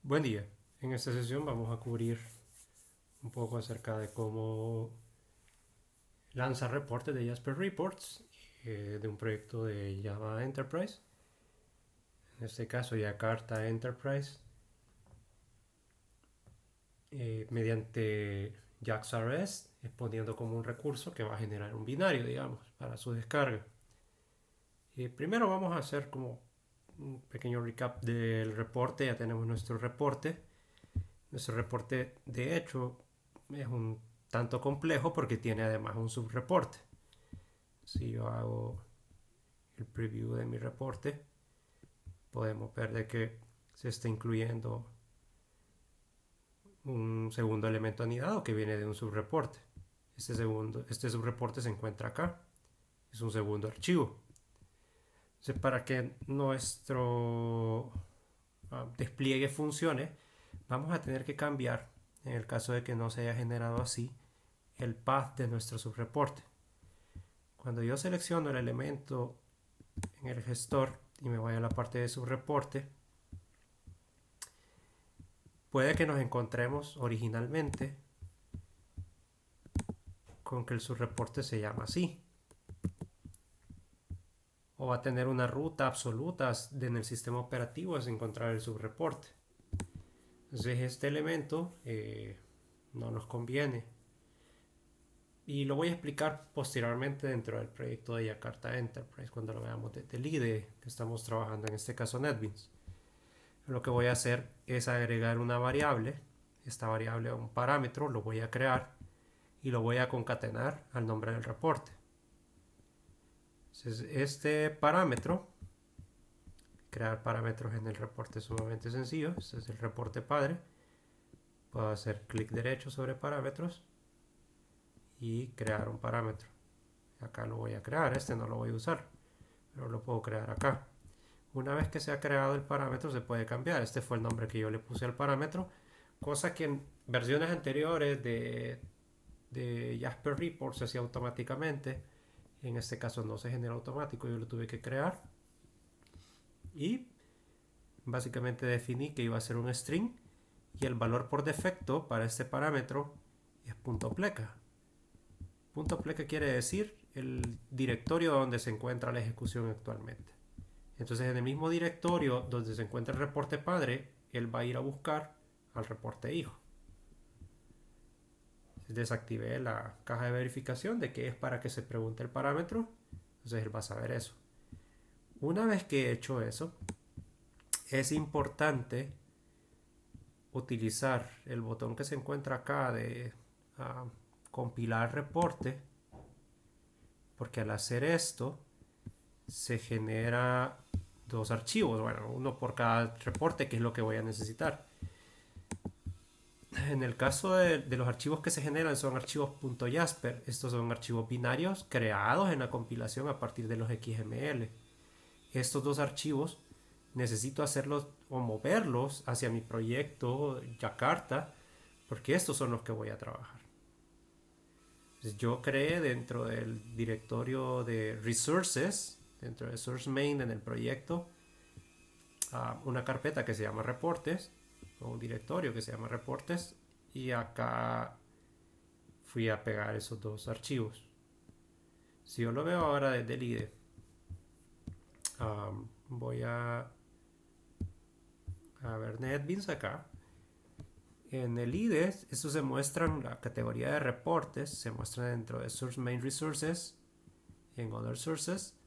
Buen día. En esta sesión vamos a cubrir un poco acerca de cómo lanzar reportes de Jasper Reports de un proyecto de Java Enterprise. En este caso, Jakarta Enterprise, mediante JAX-RS, exponiendo como un recurso que va a generar un binario, digamos, para su descarga. Primero vamos a hacer como un pequeño recap del reporte. Ya tenemos nuestro reporte. Nuestro reporte, de hecho, es un tanto complejo porque tiene además un subreporte. Si yo hago el preview de mi reporte, podemos ver de que se está incluyendo un segundo elemento anidado que viene de un subreporte. Este subreporte se encuentra acá. Es un segundo archivo. Entonces, para que nuestro despliegue funcione, vamos a tener que cambiar, en el caso de que no se haya generado así, el path de nuestro subreporte. Cuando yo selecciono el elemento en el gestor y me voy a la parte de subreporte, puede que nos encontremos originalmente con que el subreporte se llama así, o va a tener una ruta absoluta en el sistema operativo es encontrar el subreporte. Entonces este elemento no nos conviene, y lo voy a explicar posteriormente dentro del proyecto de Jakarta Enterprise cuando lo veamos desde el IDE que estamos trabajando, en este caso NetBeans. Lo que voy a hacer es agregar una variable. Esta variable es un parámetro, lo voy a crear y lo voy a concatenar al nombre del reporte. Entonces, este parámetro, crear parámetros en el reporte es sumamente sencillo. Este es el reporte padre. Puedo hacer clic derecho sobre parámetros y crear un parámetro. Acá lo voy a crear, este no lo voy a usar, pero lo puedo crear acá. Una vez que se ha creado el parámetro se puede cambiar. Este fue el nombre que yo le puse al parámetro, cosa que en versiones anteriores de Jasper Report se hacía automáticamente. En este caso no se genera automático, yo lo tuve que crear. Y básicamente definí que iba a ser un string y el valor por defecto para este parámetro es .pleca. .pleca quiere decir el directorio donde se encuentra la ejecución actualmente. Entonces, en el mismo directorio donde se encuentra el reporte padre, él va a ir a buscar al reporte hijo. Desactivé la caja de verificación de que es para que se pregunte el parámetro. Entonces él va a saber eso. Una vez que he hecho eso, es importante utilizar el botón que se encuentra acá de compilar reporte, porque al hacer esto se genera dos archivos, bueno, uno por cada reporte, que es lo que voy a necesitar. En el caso de los archivos que se generan son archivos .jasper. Estos son archivos binarios creados en la compilación a partir de los XML. Estos dos archivos necesito hacerlos o moverlos hacia mi proyecto Jakarta, porque estos son los que voy a trabajar. Entonces yo creé dentro del directorio de resources, dentro de source main en el proyecto, una carpeta que se llama reportes, o un directorio que se llama reportes, y acá fui a pegar esos dos archivos. Si yo lo veo ahora desde el IDE, voy a ver NetBeans acá. En el IDE, esto se muestra en la categoría de reportes, se muestra dentro de Source Main Resources y en Other Sources.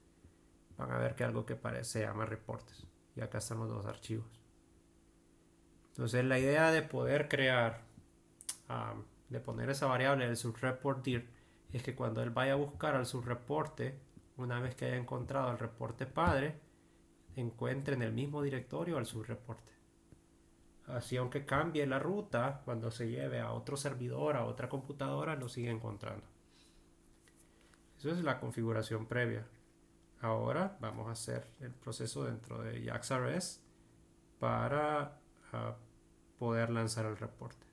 Van a ver que algo que se llama reportes. Y acá están los dos archivos. Entonces la idea de poder crear, de poner esa variable del subreport dir, es que cuando él vaya a buscar al subreporte, una vez que haya encontrado el reporte padre, encuentre en el mismo directorio al subreporte. Así, aunque cambie la ruta, cuando se lleve a otro servidor, a otra computadora, lo sigue encontrando. Eso es la configuración previa. Ahora vamos a hacer el proceso dentro de JAX-RS para poder lanzar el reporte.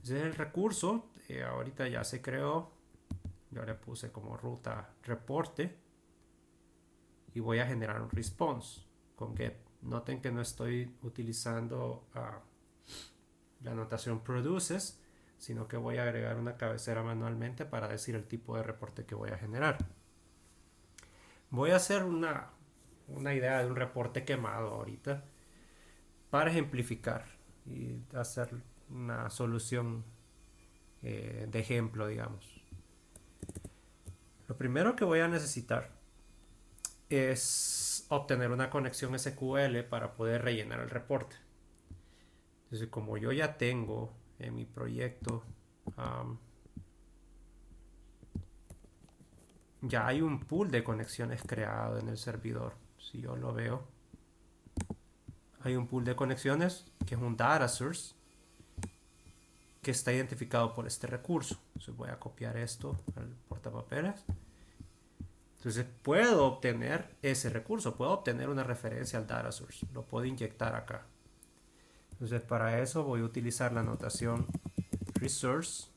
Ese es el recurso. Ahorita ya se creó. Yo le puse como ruta reporte y voy a generar un response con get. Noten que no estoy utilizando la notación produces, sino que voy a agregar una cabecera manualmente para decir el tipo de reporte que voy a generar. Voy a hacer una idea de un reporte quemado ahorita para ejemplificar y hacer una solución de ejemplo, digamos. Lo primero que voy a necesitar es obtener una conexión SQL para poder rellenar el reporte. Entonces, como yo ya tengo en mi proyecto, ya hay un pool de conexiones creado en el servidor. Si yo lo veo, hay un pool de conexiones que es un data source que está identificado por este recurso. Entonces voy a copiar esto al portapapeles. Entonces puedo obtener ese recurso, puedo obtener una referencia al data source, lo puedo inyectar acá. Entonces para eso voy a utilizar la notación resource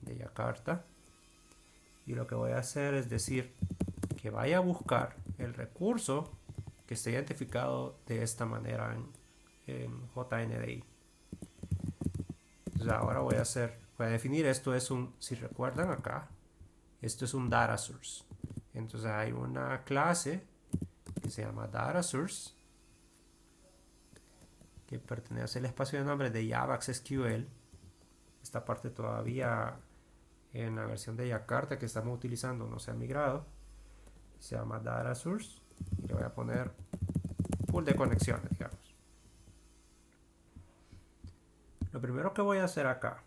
de Yakarta, y lo que voy a hacer es decir que vaya a buscar el recurso que esté identificado de esta manera en JNDI. Entonces ahora voy a definir esto es si recuerdan acá, esto es un data source. Entonces hay una clase que se llama data source que pertenece al espacio de nombre de Javax SQL. Esta parte todavía en la versión de Yakarta que estamos utilizando no se ha migrado. Se llama data source y le voy a poner pool de conexiones, digamos. Lo primero que voy a hacer acá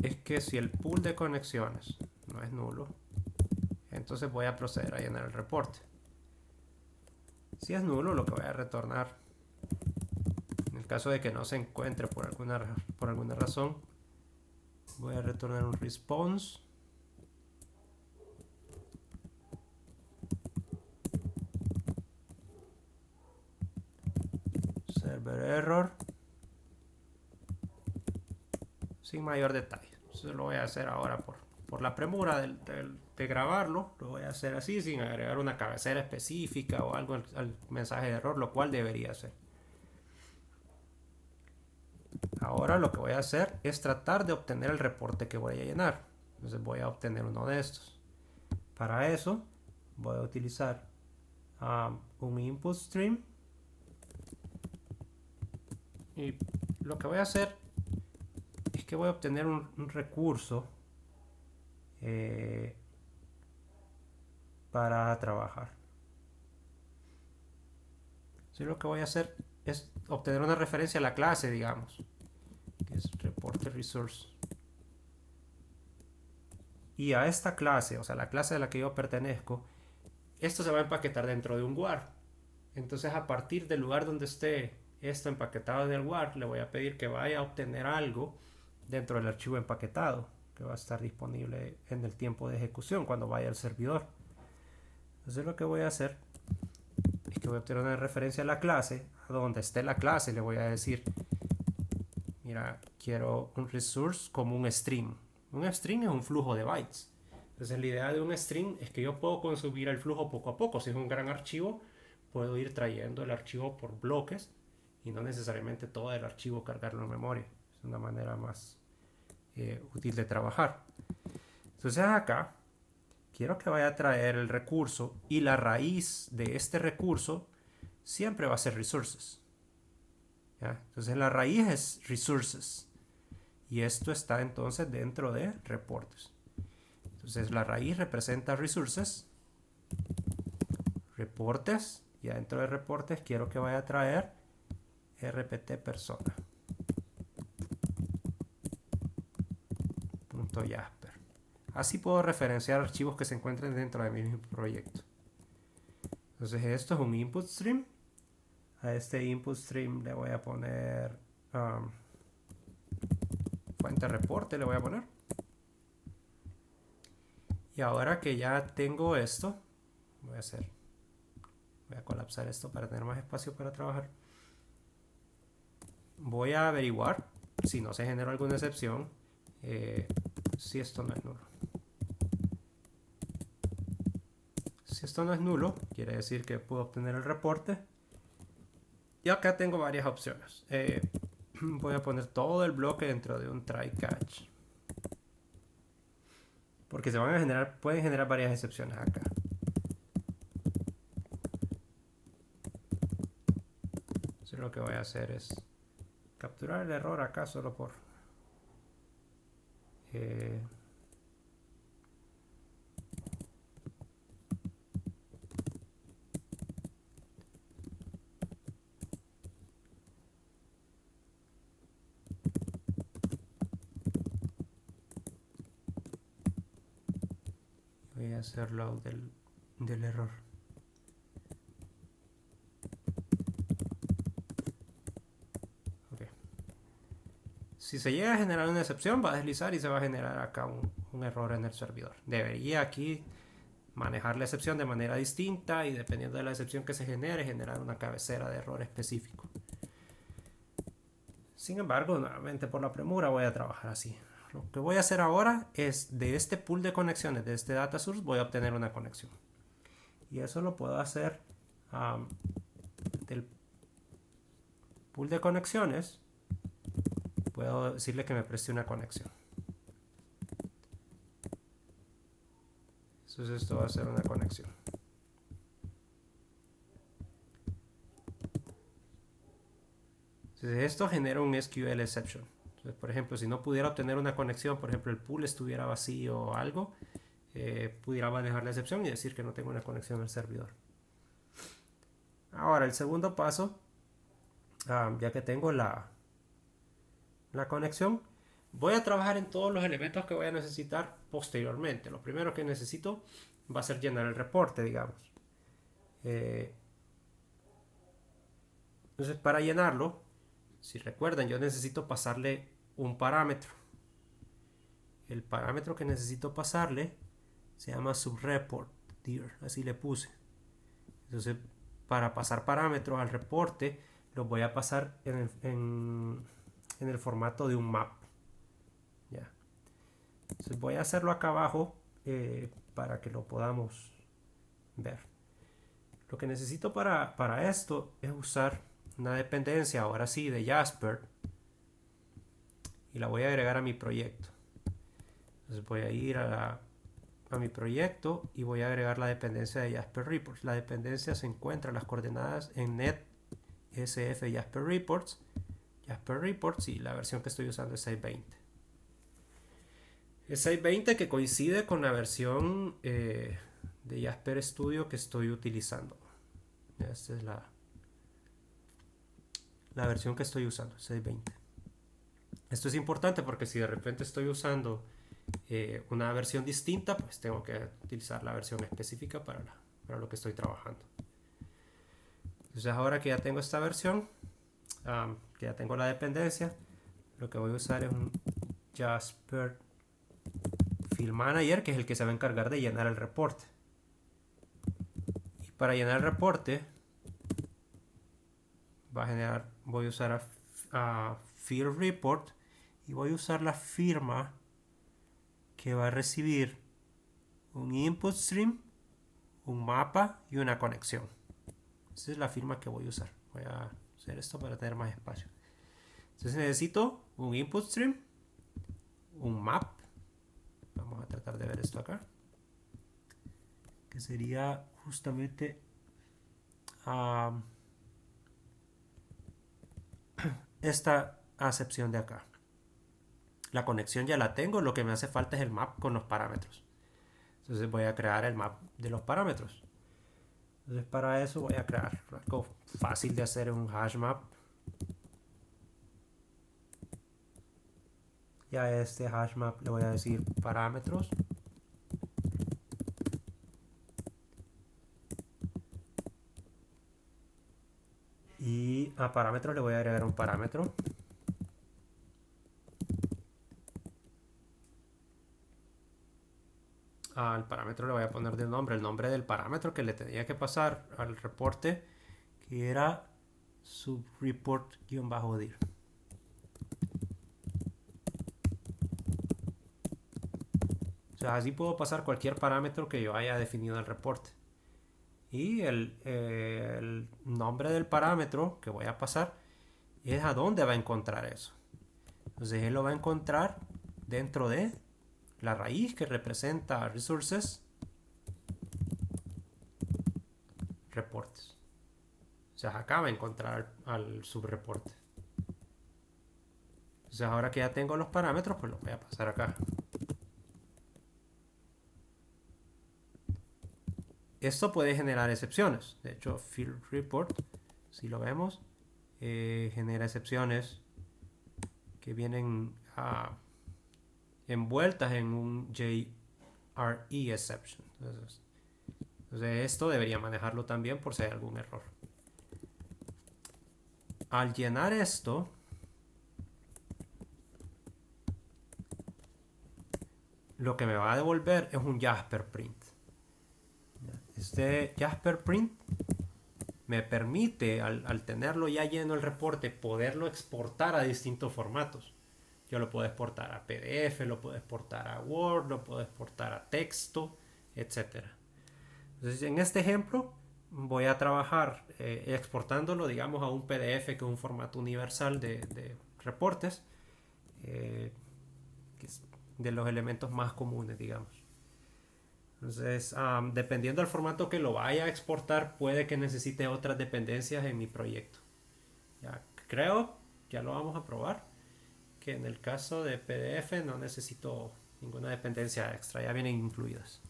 es que si el pool de conexiones no es nulo, entonces voy a proceder a llenar el reporte. Si es nulo, lo que voy a retornar, en el caso de que no se encuentre por alguna razón, voy a retornar un response server error sin mayor detalle. Eso lo voy a hacer ahora por la premura de grabarlo. Lo voy a hacer así sin agregar una cabecera específica o algo al mensaje de error, lo cual debería hacer. Ahora lo que voy a hacer es tratar de obtener el reporte que voy a llenar. Entonces voy a obtener uno de estos. Para eso voy a utilizar un input stream, y lo que voy a hacer es que voy a obtener un recurso para trabajar. Entonces lo que voy a hacer es obtener una referencia a la clase, digamos, que es reporte resource. Y a esta clase, o sea, la clase a la que yo pertenezco, esto se va a empaquetar dentro de un WAR. Entonces a partir del lugar donde esté esto empaquetado en el WAR, le voy a pedir que vaya a obtener algo dentro del archivo empaquetado, que va a estar disponible en el tiempo de ejecución cuando vaya al servidor. Entonces lo que voy a hacer es que voy a obtener una referencia a la clase. A donde esté la clase le voy a decir, mira, quiero un resource como un string. Un string es un flujo de bytes. Entonces la idea de un string es que yo puedo consumir el flujo poco a poco. Si es un gran archivo, puedo ir trayendo el archivo por bloques y no necesariamente todo el archivo cargarlo en memoria. Es una manera más útil de trabajar. Entonces acá quiero que vaya a traer el recurso, y la raíz de este recurso siempre va a ser resources. ¿Ya? Entonces la raíz es resources y esto está entonces dentro de reportes. Entonces la raíz representa resources, reportes, y adentro de reportes quiero que vaya a traer rpt persona .jasper. Así puedo referenciar archivos que se encuentren dentro de mi mismo proyecto. Entonces esto es un input stream. A este input stream le voy a poner fuente reporte, le voy a poner. Y ahora que ya tengo esto, voy a colapsar esto para tener más espacio para trabajar. Voy a averiguar si no se generó alguna excepción, si esto no es nulo. Si esto no es nulo, quiere decir que puedo obtener el reporte. Y acá tengo varias opciones. Voy a poner todo el bloque dentro de un try catch. Porque pueden generar varias excepciones acá. Entonces lo que voy a hacer es capturar el error acá solo por... voy a hacerlo del error. Okay. Si se llega a generar una excepción, va a deslizar y se va a generar acá un error en el servidor. Debería aquí manejar la excepción de manera distinta y dependiendo de la excepción que se genere, generar una cabecera de error específico. Sin embargo, nuevamente por la premura voy a trabajar así. Lo que voy a hacer ahora es de este pool de conexiones, de este data source, voy a obtener una conexión. Y eso lo puedo hacer del pool de conexiones. Puedo decirle que me preste una conexión. Entonces esto va a ser una conexión. Entonces esto genera un SQL exception. Entonces, por ejemplo, si no pudiera obtener una conexión, por ejemplo, el pool estuviera vacío o algo, pudiera manejar la excepción y decir que no tengo una conexión al servidor. Ahora, el segundo paso, ya que tengo la conexión, voy a trabajar en todos los elementos que voy a necesitar posteriormente. Lo primero que necesito va a ser llenar el reporte, digamos. Entonces, para llenarlo, si recuerdan, yo necesito pasarle un parámetro. El parámetro que necesito pasarle se llama subReport, así le puse. Entonces, para pasar parámetros al reporte, los voy a pasar en el formato de un map. Ya. Entonces voy a hacerlo acá abajo para que lo podamos ver. Lo que necesito para esto es usar una dependencia, ahora sí, de Jasper, y la voy a agregar a mi proyecto. Entonces voy a ir a mi proyecto y voy a agregar la dependencia de Jasper Reports. La dependencia se encuentra las coordenadas en net sf Jasper Reports y la versión que estoy usando es 620. Es 620 que coincide con la versión de Jasper Studio que estoy utilizando. Esta es la versión que estoy usando, 620. Esto es importante porque si de repente estoy usando una versión distinta, pues tengo que utilizar la versión específica para lo que estoy trabajando. Entonces ahora que ya tengo esta versión, que ya tengo la dependencia, lo que voy a usar es un Jasper Field Manager, que es el que se va a encargar de llenar el reporte. Y para llenar el reporte voy a usar a Field Report y voy a usar la firma que va a recibir un input stream, un mapa y una conexión. Esa es la firma que voy a usar. Voy a hacer esto para tener más espacio. Entonces necesito un input stream, un map. Vamos a tratar de ver esto acá, que sería justamente esta acepción de acá. La conexión ya la tengo, lo que me hace falta es el map con los parámetros. Entonces voy a crear el map de los parámetros. Entonces para eso voy a crear algo fácil de hacer, un hash map. Y a este hash map le voy a decir parámetros. Y a parámetros le voy a agregar un parámetro. Al parámetro le voy a poner el nombre del parámetro que le tenía que pasar al reporte, que era subreport-dir. O sea, así puedo pasar cualquier parámetro que yo haya definido en el reporte. Y el nombre del parámetro que voy a pasar es a dónde va a encontrar eso. Entonces él lo va a encontrar dentro de la raíz que representa resources, reportes. O sea, acá va a encontrar al subreporte. Entonces ahora que ya tengo los parámetros, pues los voy a pasar acá. Esto puede generar excepciones. De hecho, field report, si lo vemos, genera excepciones que vienen envueltas en un JRE exception. Entonces esto debería manejarlo también por si hay algún error. Al llenar esto, lo que me va a devolver es un Jasper print. Este Jasper print me permite, al tenerlo ya lleno el reporte, poderlo exportar a distintos formatos. Yo lo puedo exportar a PDF, lo puedo exportar a Word, lo puedo exportar a texto, etc. Entonces, en este ejemplo, voy a trabajar exportándolo, digamos, a un PDF, que es un formato universal de reportes, que es de los elementos más comunes, digamos. Entonces, dependiendo del formato que lo vaya a exportar, puede que necesite otras dependencias en mi proyecto. Ya creo, ya lo vamos a probar, que en el caso de PDF no necesito ninguna dependencia extra, ya vienen incluidas.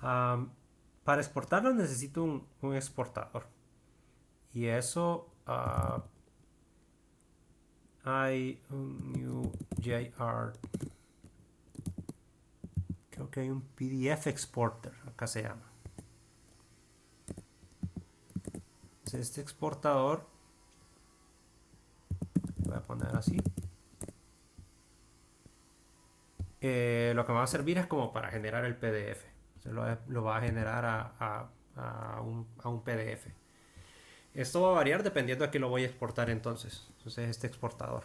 Para exportarlo necesito un exportador. Y eso hay un new JR. Creo que hay un PDF exporter, acá se llama. Este exportador, voy a poner así. Lo que me va a servir es como para generar el PDF. Lo va a generar a un PDF. Esto va a variar dependiendo a qué lo voy a exportar entonces. Entonces este exportador.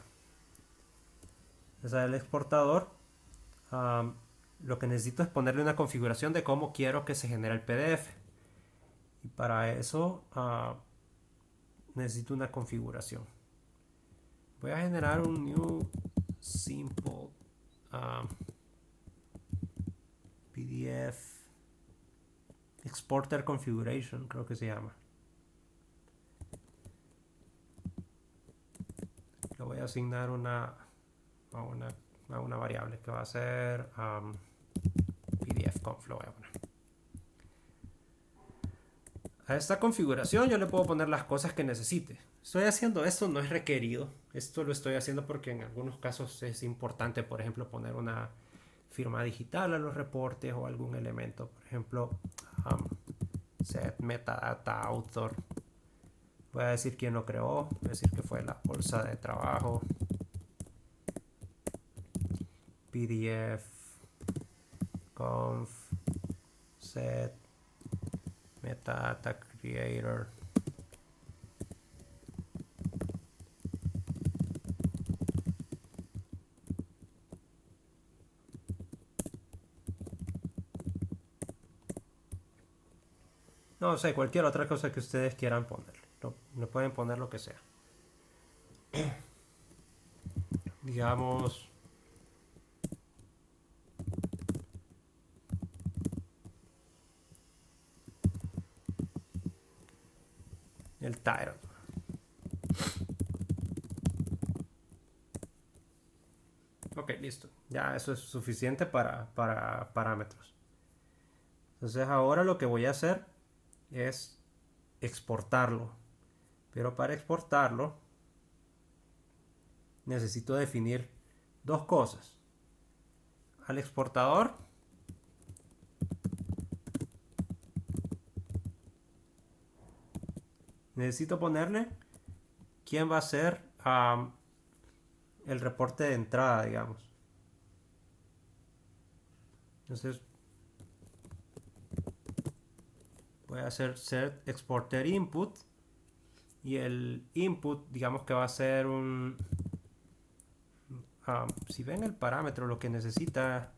Entonces el exportador, lo que necesito es ponerle una configuración de cómo quiero que se genere el PDF. Y para eso necesito una configuración. Voy a generar un new simple PDF exporter configuration, creo que se llama. Le voy a asignar a una variable que va a ser pdfconf, lo voy a poner. A esta configuración yo le puedo poner las cosas que necesite. Estoy haciendo esto, no es requerido. Esto lo estoy haciendo porque en algunos casos es importante, por ejemplo, poner una firma digital a los reportes o algún elemento. Por ejemplo, set metadata author. Voy a decir quién lo creó. Voy a decir que fue la bolsa de trabajo. PDF conf set metadata creator. No sé, cualquier otra cosa que ustedes quieran poner. Le pueden poner lo que sea. Digamos, el title. Ok, listo. Ya eso es suficiente para parámetros. Entonces ahora lo que voy a hacer es exportarlo. Pero para exportarlo necesito definir dos cosas. Al exportador necesito ponerle quién va a ser el reporte de entrada, digamos. Entonces voy a hacer set exporter input, y el input, digamos que va a ser un si ven el parámetro, lo que necesita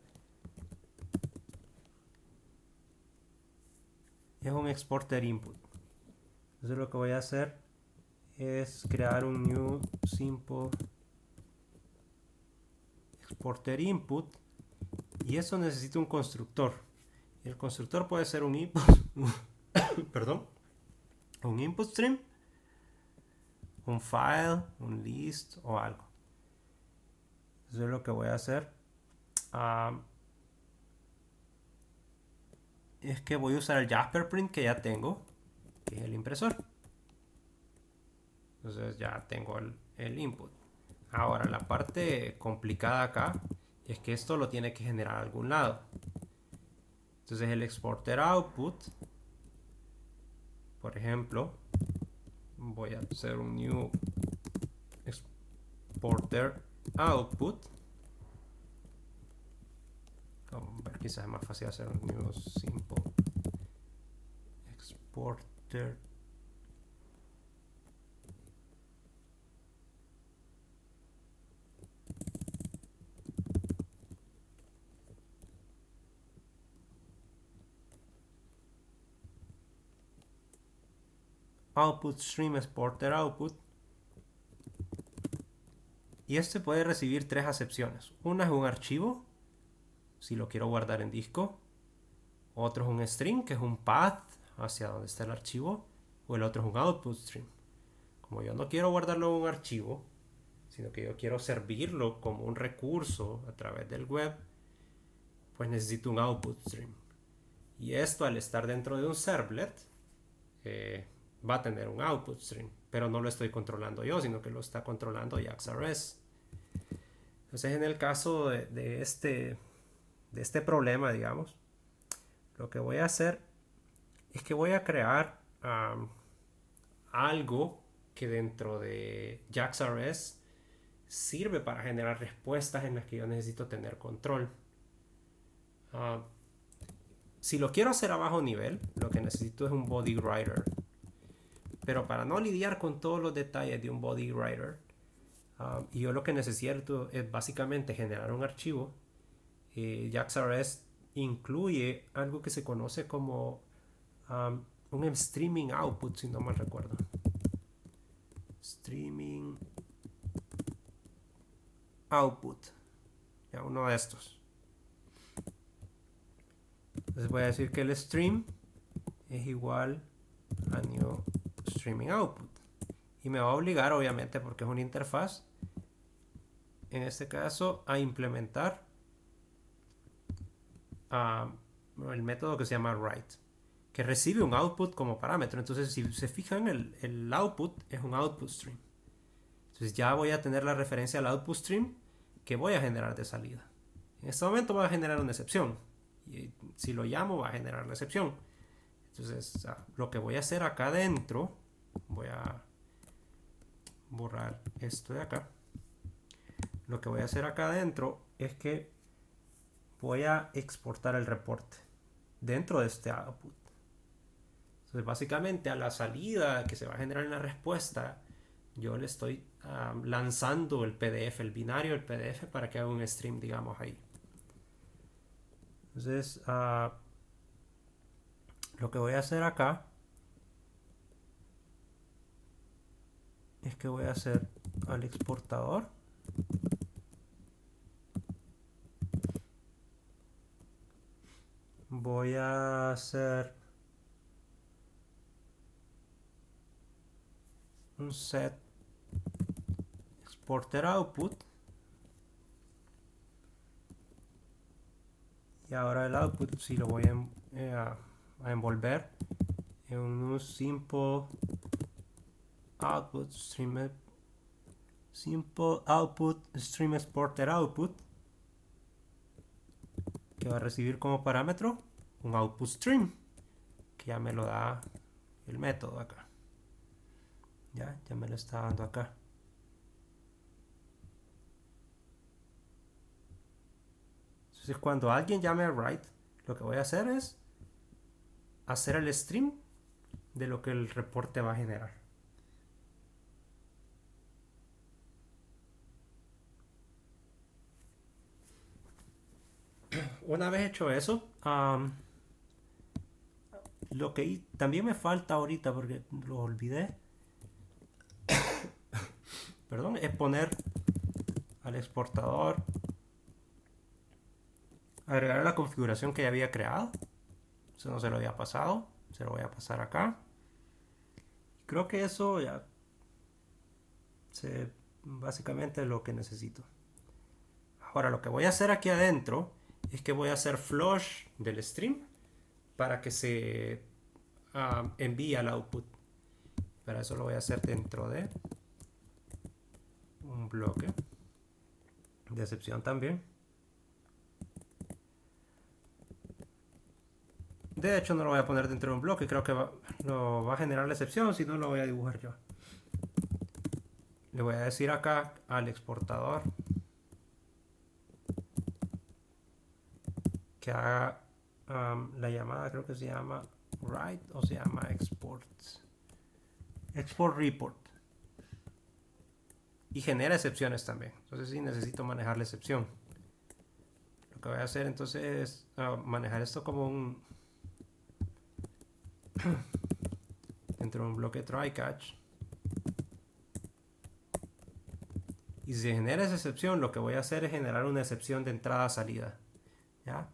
es un exporter input. Entonces lo que voy a hacer es crear un new simple exporter input, y eso necesita un constructor. El constructor puede ser un input, perdón, un input stream, un file, un list o algo. Entonces lo que voy a hacer es que voy a usar el Jasper Print que ya tengo, que es el impresor. Entonces ya tengo el input. Ahora la parte complicada acá es que esto lo tiene que generar a algún lado. Entonces el exporter output, por ejemplo, voy a hacer un new exporter output. Quizás es más fácil hacer un new simple exporter output stream exporter output, y este puede recibir tres acepciones. Una es un archivo, si lo quiero guardar en disco. Otro es un string, que es un path hacia donde está el archivo. O el otro es un output stream. Como yo no quiero guardarlo en un archivo, sino que yo quiero servirlo como un recurso a través del web, pues necesito un output stream. Y esto, al estar dentro de un servlet, va a tener un output stream, pero no lo estoy controlando yo, sino que lo está controlando JAX-RS. Entonces, en el caso de este problema, digamos, lo que voy a hacer es que voy a crear algo que dentro de JAX-RS sirve para generar respuestas en las que yo necesito tener control. Si lo quiero hacer a bajo nivel, lo que necesito es un body writer. Pero para no lidiar con todos los detalles de un body writer, yo lo que necesito es básicamente generar un archivo. JAX-RS incluye algo que se conoce como un streaming output, si no mal recuerdo. Streaming output. Ya, uno de estos. Entonces voy a decir que el stream es igual a new streaming output. Y me va a obligar, obviamente, porque es una interfaz, en este caso, a implementar el método que se llama write, que recibe un output como parámetro. Entonces, si se fijan, el output es un output stream. Entonces ya voy a tener la referencia al output stream que voy a generar de salida. En este momento va a generar una excepción. Y si lo llamo, va a generar la excepción. Entonces, lo que voy a hacer acá adentro, voy a borrar esto de acá. Lo que voy a hacer acá adentro es que voy a exportar el reporte dentro de este output. Entonces, básicamente, a la salida que se va a generar en la respuesta, yo le estoy lanzando el PDF, el binario del PDF, para que haga un stream, digamos, ahí. Entonces, lo que voy a hacer acá es que voy a hacer al exportador voy a hacer un set exporter output, y ahora el output si lo voy a envolver en un simple output stream exporter output, que va a recibir como parámetro un output stream, que ya me lo da el método acá. Ya me lo está dando acá. Entonces, cuando alguien llame a write, lo que voy a hacer es hacer el stream de lo que el reporte va a generar. Una vez hecho eso, Lo que también me falta ahorita, porque lo olvidé, perdón, es poner al exportador, agregar la configuración que ya había creado. Eso no se lo había pasado, se lo voy a pasar acá. Creo que eso ya básicamente es lo que necesito. Ahora lo que voy a hacer aquí adentro es que voy a hacer flush del stream para que se envíe al output. Para eso lo voy a hacer dentro de un bloque de excepción también. De hecho no lo voy a poner dentro de un bloque, creo que lo va a generar la excepción, si no lo voy a dibujar yo. Le voy a decir acá al exportador que haga la llamada, creo que se llama write o se llama export report, y genera excepciones también. Entonces sí necesito manejar la excepción. Lo que voy a hacer entonces es manejar esto como un dentro de un bloque try catch, y si se genera esa excepción, lo que voy a hacer es generar una excepción de entrada-salida, ¿ya?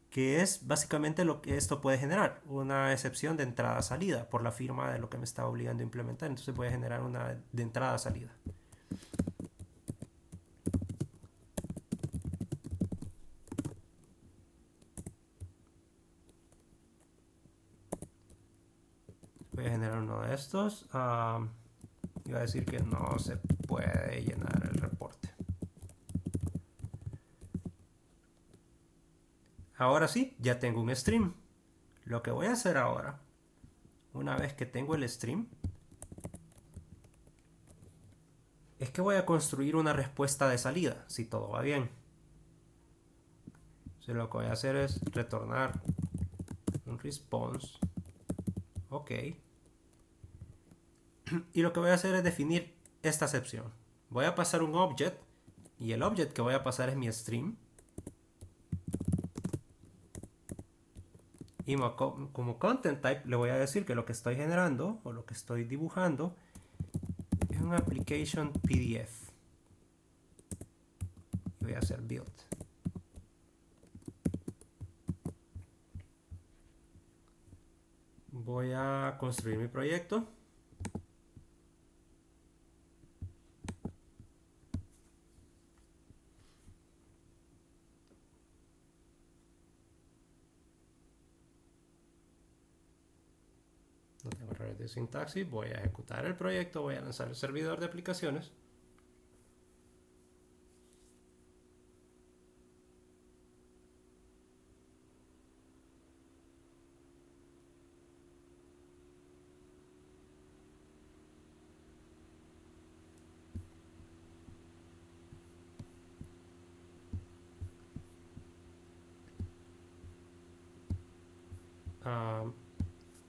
Que es básicamente lo que esto puede generar, una excepción de entrada-salida por la firma de lo que me está obligando a implementar. Entonces voy a generar una de entrada-salida. Voy a generar uno de estos. Iba a decir que no se puede llenar el reporte. Ahora sí, ya tengo un stream. Lo que voy a hacer ahora, una vez que tengo el stream, es que voy a construir una respuesta de salida, si todo va bien. Entonces lo que voy a hacer es retornar un response. Ok. Y lo que voy a hacer es definir esta excepción. Voy a pasar un object, y el object que voy a pasar es mi stream. Y como content type le voy a decir que lo que estoy generando o lo que estoy dibujando es un application PDF. Y voy a hacer build. Voy a construir mi proyecto. No tengo errores de sintaxis. Voy a ejecutar el proyecto. Voy a lanzar el servidor de aplicaciones.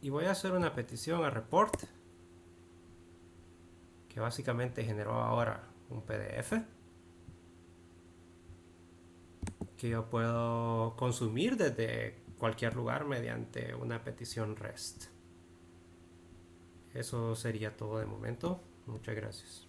Y voy a hacer una petición a report, que básicamente generó ahora un PDF que yo puedo consumir desde cualquier lugar mediante una petición REST. Eso sería todo de momento. Muchas gracias.